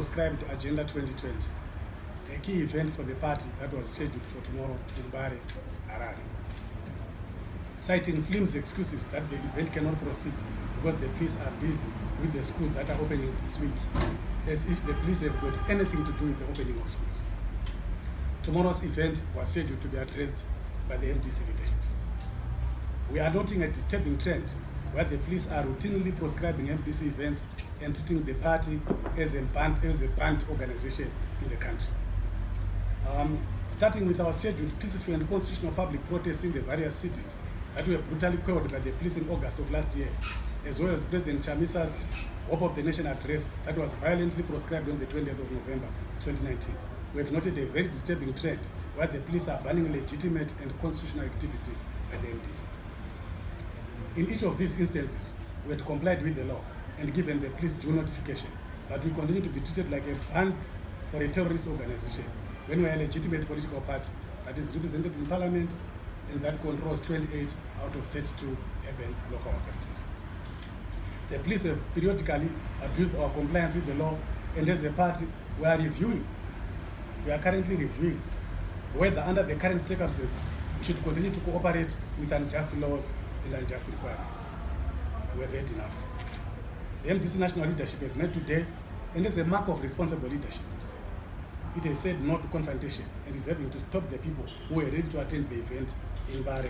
proscribed Agenda 2020, a key event for the party that was scheduled for tomorrow in Mbare, Harare. Citing flimsy excuses that the event cannot proceed because the police are busy with the schools that are opening this week, as if the police have got anything to do with the opening of schools. Tomorrow's event was scheduled to be addressed by the MDC leadership. We are noting a disturbing trend where the police are routinely proscribing MDC events and treating the party as a banned organization in the country. Starting with our scheduled peaceful and constitutional public protests in the various cities that were brutally quelled by the police in August of last year, as well as President Chamisa's Hope of the Nation address that was violently proscribed on the 20th of November 2019. We have noted a very disturbing trend where the police are banning legitimate and constitutional activities by the MDC. In each of these instances, we had complied with the law and given the police due notification, but we continue to be treated like a banned or a terrorist organization when we are a legitimate political party that is represented in Parliament and that controls 28 out of 32 urban local authorities. The police have periodically abused our compliance with the law, and as a party, we are currently reviewing whether under the current circumstances we should continue to cooperate with unjust laws and unjust requirements. We have had enough. The MDC national leadership has met today, and as a mark of responsible leadership, it has said no to confrontation and is having to stop the people who are ready to attend the event in Mbare.